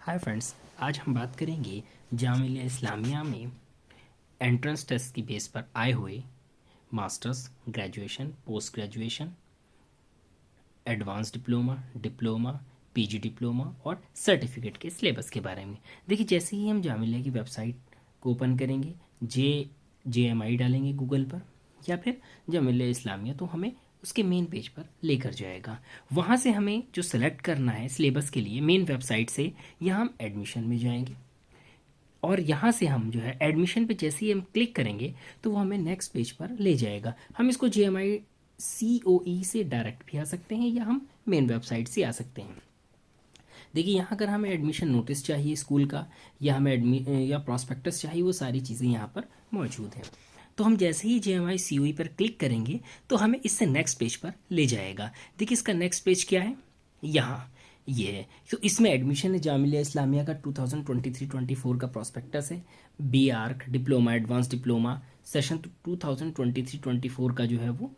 Hi friends, आज हम बात करेंगे जामिया इस्लामिया में एंट्रेंस टेस्ट की बेस पर आए हुए masters, graduation, post graduation, advance diploma, diploma, PG diploma और सर्टिफिकेट के सिलेबस के बारे में। देखिए, जैसे ही हम जामिया की वेबसाइट को ओपन करेंगे, JMI डालेंगे गूगल पर या फिर जामिया इस्लामिया, तो हमें उसके मेन पेज पर लेकर जाएगा। वहाँ से हमें जो सेलेक्ट करना है सिलेबस के लिए मेन वेबसाइट से, यहाँ हम एडमिशन में जाएंगे और यहाँ से हम जो है एडमिशन पे जैसे ही हम क्लिक करेंगे तो वो हमें नेक्स्ट पेज पर ले जाएगा। हम इसको JMI COE से डायरेक्ट भी आ सकते हैं या हम मेन वेबसाइट से आ सकते हैं। देखिए, यहाँ अगर हमें एडमिशन नोटिस चाहिए स्कूल का या हमें या प्रॉस्पेक्टस चाहिए, वो सारी चीज़ें यहाँ पर मौजूद हैं। तो हम जैसे ही JMI COE पर क्लिक करेंगे तो हमें इससे नेक्स्ट पेज पर ले जाएगा। देखिए, इसका नेक्स्ट पेज क्या है, यहाँ ये है। तो इसमें एडमिशन है जामिया इस्लामिया का 2023-24 का प्रॉस्पेक्टस है, BArch diploma, advance diploma session 2023-24 का जो है वो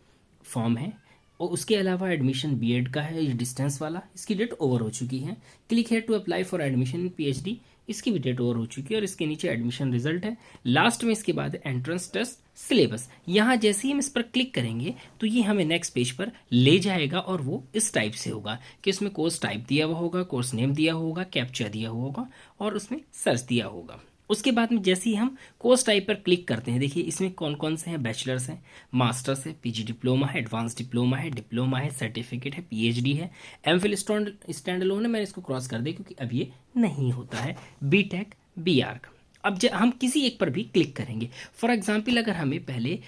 फॉर्म है। और उसके अलावा एडमिशन BEd का है, ये डिस्टेंस वाला, इसकी डेट ओवर हो चुकी है। Click here to apply for admission in PhD, इसकी भी डेट ओवर हो चुकी है और इसके नीचे एडमिशन रिजल्ट है। लास्ट में इसके बाद एंट्रेंस टेस्ट सिलेबस। यहाँ जैसे ही हम इस पर क्लिक करेंगे तो ये हमें नेक्स्ट पेज पर ले जाएगा और वो इस टाइप से होगा कि इसमें कोर्स टाइप दिया हुआ होगा, कोर्स नेम दिया होगा, कैप्चा दिया हुआ होगा और उसमें सर्च दिया होगा। उसके बाद में जैसे ही हम कोर्स टाइप पर क्लिक करते हैं, देखिए इसमें कौन कौन से हैं, बैचलर्स हैं, मास्टर्स है, पीजी डिप्लोमा है, एडवांस डिप्लोमा है, सर्टिफिकेट है, PhD है, MPhil स्टैंड अलोन है, मैंने इसको क्रॉस कर दिया क्योंकि अब ये नहीं होता है, BTech, BArch। अब हम किसी एक पर भी क्लिक करेंगे। फॉर एग्जाम्पल, अगर हमें पहले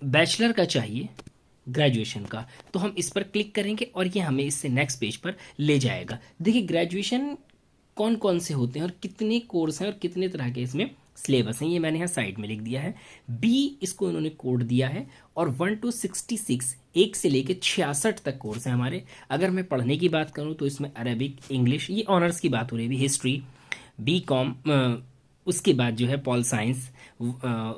बैचलर का चाहिए ग्रेजुएशन का, तो हम इस पर क्लिक करेंगे और ये हमें इससे नेक्स्ट पेज पर ले जाएगा। देखिए, ग्रेजुएशन कौन कौन से होते हैं और कितने कोर्स हैं और कितने तरह के इसमें सिलेबस हैं, ये मैंने यहाँ साइड में लिख दिया है। इसको इन्होंने कोड दिया है और 1 to 66, 1 से लेके 66 तक कोर्स हैं हमारे। अगर मैं पढ़ने की बात करूँ तो इसमें अरेबिक, इंग्लिश, ये ऑनर्स की बात हो रही है, हिस्ट्री, BCom, उसके बाद जो है pol science,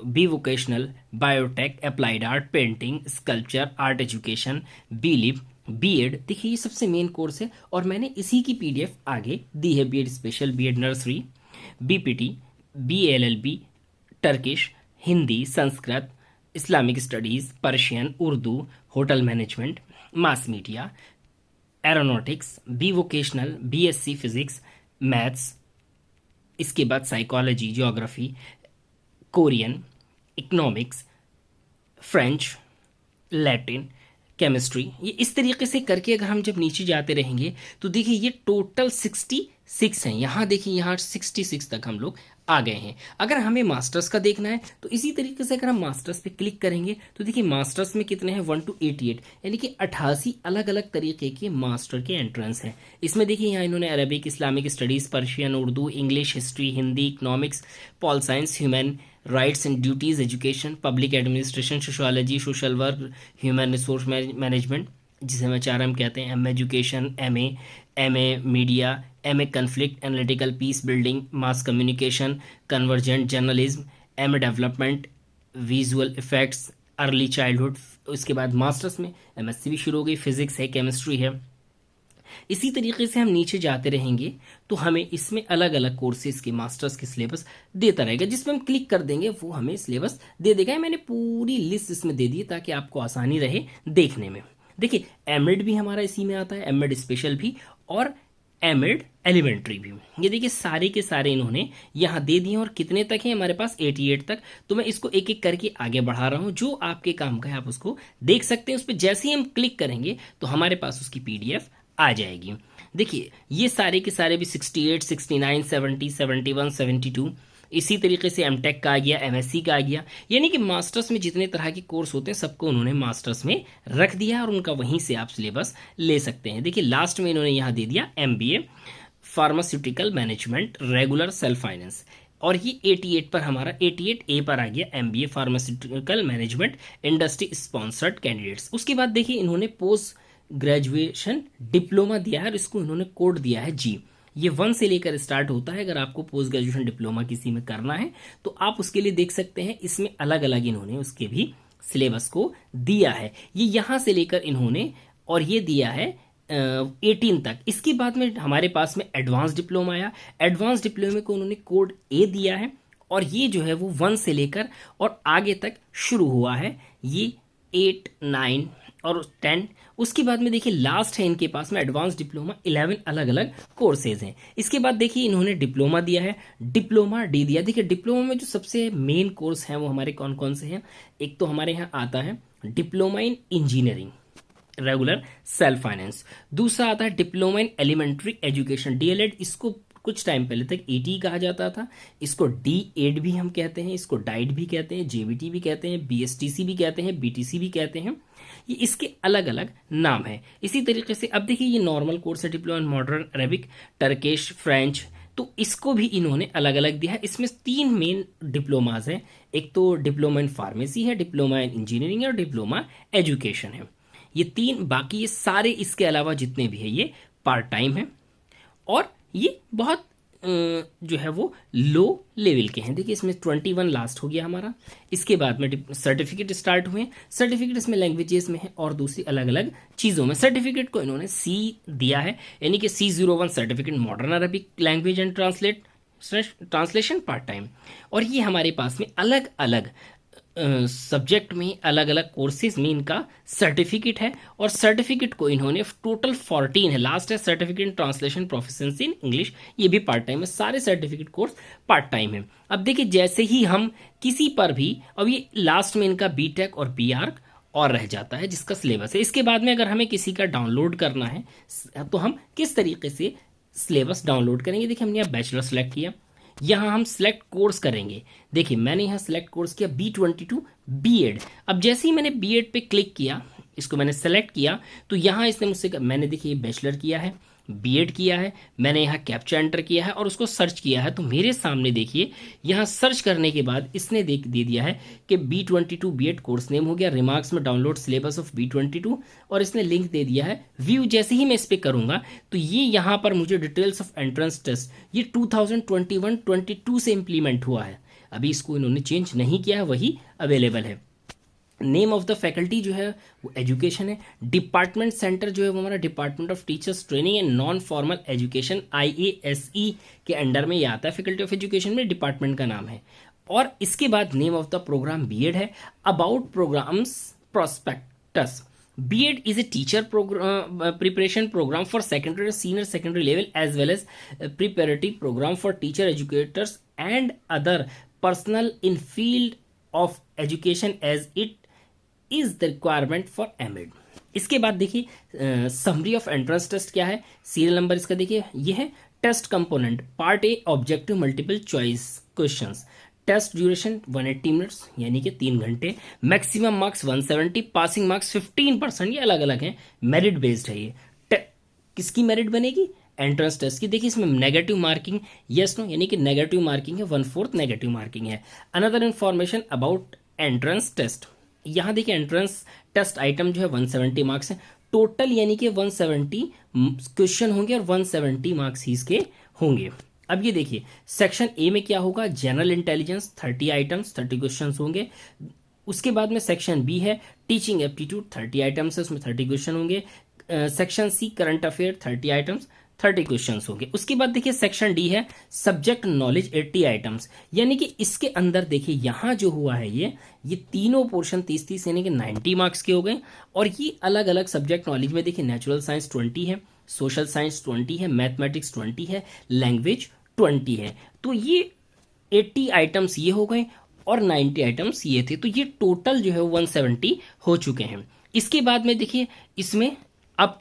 B vocational, biotech, applied art, painting, sculpture, art education, BLib, BEd। देखिए, ये सबसे मेन कोर्स है और मैंने इसी की PDF आगे दी है। BEd special, BEd nursery, BPT, BLLB, Turkish, Hindi, Sanskrit, Islamic studies, Persian, Urdu, hotel management, mass media, aeronautics, B vocational, BSc physics, maths, इसके बाद psychology, geography, Korean, economics, French, Latin, chemistry. ये इस तरीके से करके अगर हम जब नीचे जाते रहेंगे तो देखिए ये टोटल 66 हैं। यहाँ देखिए, यहाँ 66 तक हम लोग आ गए हैं। अगर हमें मास्टर्स का देखना है तो इसी तरीके से अगर हम मास्टर्स पे क्लिक करेंगे तो देखिए मास्टर्स में कितने हैं, 1 to 88, यानी कि 88 अलग अलग तरीके के मास्टर के एंट्रेंस हैं। इसमें देखिए यहाँ इन्होंने Arabic, Islamic studies, Persian, Urdu, English, history, Hindi, economics, pol science, human rights and duties, education, public administration, sociology, social work, human resource management, जिसे हम HRM कहते हैं, education, MA media, MA conflict analytical, peace building, mass communication, convergent journalism, MA development, visual effects, early childhood. उसके बाद masters में MSc भी शुरू हो गई, फिजिक्स है, केमिस्ट्री है। इसी तरीके से हम नीचे जाते रहेंगे तो हमें इसमें अलग अलग कोर्सेज के मास्टर्स के सिलेबस देता रहेगा। जिसमें हम क्लिक कर देंगे वो हमें सिलेबस दे देगा। मैंने पूरी लिस्ट इसमें दे दी ताकि आपको आसानी रहे देखने में। देखिए, एमएड भी हमारा इसी में आता है, एमएड स्पेशल भी और एमएड एलिमेंट्री भी। ये देखिए सारे के सारे इन्होंने यहाँ दे दिए और कितने तक है हमारे पास, 88 तक। तो मैं इसको एक एक करके आगे बढ़ा रहा हूँ, जो आपके काम का है आप उसको देख सकते हैं। उस पर जैसे ही हम क्लिक करेंगे तो हमारे पास उसकी PDF आ जाएगी। देखिए ये सारे के सारे भी 68, 69, 70, 71, 72, इसी तरीके से एमटेक का आ गया, MSc का आ गया। यानी कि मास्टर्स में जितने तरह के कोर्स होते हैं सबको उन्होंने मास्टर्स में रख दिया और उनका वहीं से आप सिलेबस ले सकते हैं। देखिए लास्ट में इन्होंने यहाँ दे दिया MBA, pharmaceutical management regular self finance. और ये 88 पर हमारा 88A पर आ गया MBA pharmaceutical management industry sponsored candidates. उसके बाद देखिए इन्होंने पोस्ट ग्रेजुएशन डिप्लोमा दिया है और इसको इन्होंने कोड दिया है जी। ये 1 से लेकर स्टार्ट होता है। अगर आपको पोस्ट ग्रेजुएशन डिप्लोमा किसी में करना है तो आप उसके लिए देख सकते हैं, इसमें अलग अलग इन्होंने उसके भी सिलेबस को दिया है। ये यहाँ से लेकर इन्होंने और ये दिया है 18 तक। इसके बाद में हमारे पास में एडवांस डिप्लोमा आया। एडवांस डिप्लोमा को उन्होंने कोड ए दिया है और ये जो है वो 1 से लेकर और आगे तक शुरू हुआ है, ये 8, 9 और 10। उसके बाद में देखिए लास्ट है इनके पास में एडवांस डिप्लोमा, 11 अलग अलग कोर्सेज हैं। इसके बाद देखिए इन्होंने डिप्लोमा दिया है, डिप्लोमा डी दिया। देखिए डिप्लोमा में जो सबसे मेन कोर्स हैं वो हमारे कौन कौन से हैं। एक तो हमारे यहाँ आता है diploma in engineering regular self finance. दूसरा आता है diploma in elementary education DLED। इसको कुछ टाइम पहले तक ET कहा जाता था, इसको D8 भी हम कहते हैं, इसको डाइट भी कहते हैं, JBT भी कहते हैं, BSTC भी कहते हैं, BTC भी कहते हैं। ये इसके अलग अलग नाम है। इसी तरीके से अब देखिए ये नॉर्मल कोर्स है diploma in modern Arabic, Turkish, French, तो इसको भी इन्होंने अलग अलग दिया है। इसमें 3 मेन डिप्लोमाज हैं। एक तो डिप्लोमा इन फार्मेसी है, डिप्लोमा इन इंजीनियरिंग है और डिप्लोमा एजुकेशन है। ये 3, बाकी ये सारे इसके अलावा जितने भी है ये पार्ट टाइम है और ये बहुत जो है वो लो लेवल के हैं। देखिए इसमें 21 लास्ट हो गया हमारा। इसके बाद में सर्टिफिकेट स्टार्ट हुए। सर्टिफिकेट इसमें लैंग्वेजेस में है और दूसरी अलग अलग चीज़ों में। सर्टिफिकेट को इन्होंने C दिया है, यानी कि C01 certificate modern Arabic language and translation part time. और ये हमारे पास में अलग अलग सब्जेक्ट में अलग अलग कोर्सेज में इनका सर्टिफिकेट है। और सर्टिफिकेट को इन्होंने टोटल 14 है। लास्ट है certificate in translation proficiency in English, ये भी पार्ट टाइम है। सारे सर्टिफिकेट कोर्स पार्ट टाइम है। अब देखिए जैसे ही हम किसी पर भी, अब ये लास्ट में इनका BTech और BArch और रह जाता है जिसका सिलेबस है। इसके बाद में अगर हमें किसी का डाउनलोड करना है तो हम किस तरीके से सिलेबस डाउनलोड करेंगे। देखिए हमने यहाँ बैचलर सेलेक्ट किया, यहाँ हम सेलेक्ट कोर्स करेंगे। देखिए मैंने यहाँ सेलेक्ट कोर्स किया B22 B.Ed। अब जैसे ही मैंने B.Ed पे क्लिक किया, इसको मैंने सेलेक्ट किया तो यहाँ इसने मुझसे, मैंने देखिए बैचलर किया है, B.Ed किया है, मैंने यहाँ कैप्चा एंटर किया है और उसको सर्च किया है। तो मेरे सामने देखिए यहाँ सर्च करने के बाद इसने दे दिया है कि B22 B.Ed कोर्स नेम हो गया। रिमार्क्स में डाउनलोड सिलेबस ऑफ B22 और इसने लिंक दे दिया है व्यू। जैसे ही मैं इस पर करूँगा तो ये यहाँ पर मुझे डिटेल्स ऑफ एंट्रेंस टेस्ट, ये 2021-22 से इम्प्लीमेंट हुआ है। अभी इसको इन्होंने चेंज नहीं किया है, वही अवेलेबल है। नेम ऑफ द फैकल्टी जो है वो एजुकेशन है। डिपार्टमेंट सेंटर जो है वो हमारा department of teachers training and non formal education IASE के अंडर में ये आता है। फैकल्टी ऑफ एजुकेशन में डिपार्टमेंट का नाम है। और इसके बाद name of the programme B.Ed है। About programmes prospectus, B.Ed is a teacher preparation program for secondary or senior secondary level as well as preparatory program for teacher educators and other personnel in field of education as it is the requirement for M.Ed। इसके बाद देखिए summary of entrance test क्या है। Serial number इसका देखिए ये है। Test component part A objective multiple choice questions. Test duration 180 minutes यानी कि 3 घंटे। Maximum marks 170, passing marks 15%। ये अलग अलग हैं, मेरिट बेस्ड है ये। किसकी मेरिट बनेगी? एंट्रेंस टेस्ट की। देखिए इसमें नेगेटिव मार्किंग यस नो, यानी कि नेगेटिव मार्किंग है, 1/4 नेगेटिव मार्किंग है। Another information about entrance test, यहाँ देखिए एंट्रेंस टेस्ट आइटम जो है 170 मार्क्स है टोटल, यानी कि 170 क्वेश्चन होंगे और 170 मार्क्स ही इसके होंगे। अब ये देखिए सेक्शन ए में क्या होगा, जनरल इंटेलिजेंस 30 आइटम्स 30 क्वेश्चन होंगे। उसके बाद में सेक्शन बी है टीचिंग एप्टीट्यूड 30 आइटम्स है, उसमें 30 क्वेश्चन होंगे। Section C current affair 30 items 30 questions होंगे। उसके बाद देखिए सेक्शन डी है सब्जेक्ट नॉलेज 80 आइटम्स, यानी कि इसके अंदर देखिए यहाँ जो हुआ है ये तीनों पोर्शन 30-30 यानी कि 90 मार्क्स के हो गए। और ये अलग अलग सब्जेक्ट नॉलेज में देखिए नेचुरल साइंस 20 है, सोशल साइंस 20 है, मैथमेटिक्स 20 है, लैंग्वेज 20 है। तो ये 80 आइटम्स ये हो गए और 90 आइटम्स ये थे, तो ये टोटल जो है 170 हो चुके हैं। इसके बाद में देखिए इसमें अब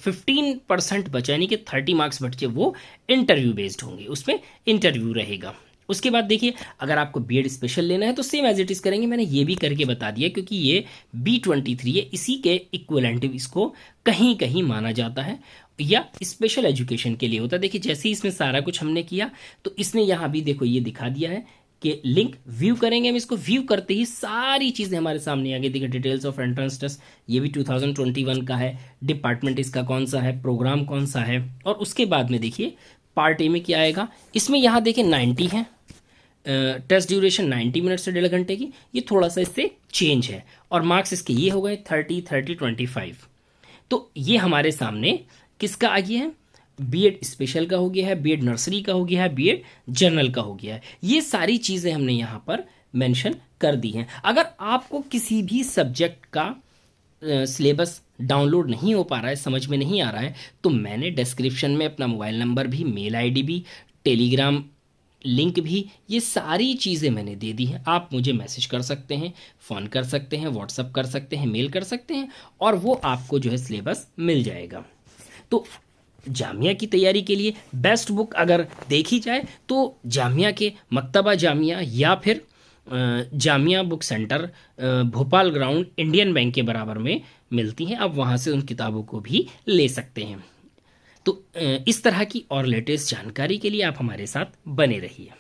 15% बचा, यानी कि 30 मार्क्स बचे, वो इंटरव्यू बेस्ड होंगे, उसमें इंटरव्यू रहेगा। उसके बाद देखिए अगर आपको B.Ed स्पेशल लेना है तो सेम एज इट इज करेंगे, मैंने ये भी करके बता दिया क्योंकि ये B23 है, इसी के इक्विवेलेंट इसको कहीं कहीं माना जाता है। या स्पेशल एजुकेशन के लिए होता है। देखिए जैसे ही इसमें सारा कुछ हमने किया तो इसने यहाँ भी देखो ये दिखा दिया है कि लिंक व्यू करेंगे हम, इसको व्यू करते ही सारी चीज़ें हमारे सामने आ गई। देखिए डिटेल्स ऑफ एंट्रेंस टेस्ट, ये भी 2021 का है, डिपार्टमेंट इसका कौन सा है, प्रोग्राम कौन सा है, और उसके बाद में देखिए पार्ट ए में क्या आएगा। इसमें यहाँ देखिए 90 है, टेस्ट ड्यूरेशन 90 मिनट से 1.5 घंटे की, ये थोड़ा सा इससे चेंज है, और मार्क्स इसके ये हो गए 30 30 25। तो ये हमारे सामने किसका आ गया है, बीएड स्पेशल का हो गया है, बीएड नर्सरी का हो गया है, बीएड जनरल का हो गया है। ये सारी चीज़ें हमने यहाँ पर मेंशन कर दी हैं। अगर आपको किसी भी सब्जेक्ट का सिलेबस डाउनलोड नहीं हो पा रहा है, समझ में नहीं आ रहा है, तो मैंने डिस्क्रिप्शन में अपना मोबाइल नंबर भी, मेल आईडी भी, टेलीग्राम लिंक भी, ये सारी चीज़ें मैंने दे दी हैं। आप मुझे मैसेज कर सकते हैं, फ़ोन कर सकते हैं, व्हाट्सअप कर सकते हैं, मेल कर सकते हैं, और वो आपको जो है सिलेबस मिल जाएगा। तो जामिया की तैयारी के लिए बेस्ट बुक अगर देखी जाए तो जामिया के मकतबा जामिया या फिर Jamia book centre, Bhopal ground, Indian bank के बराबर में मिलती हैं। आप वहाँ से उन किताबों को भी ले सकते हैं। तो इस तरह की और लेटेस्ट जानकारी के लिए आप हमारे साथ बने रहिए।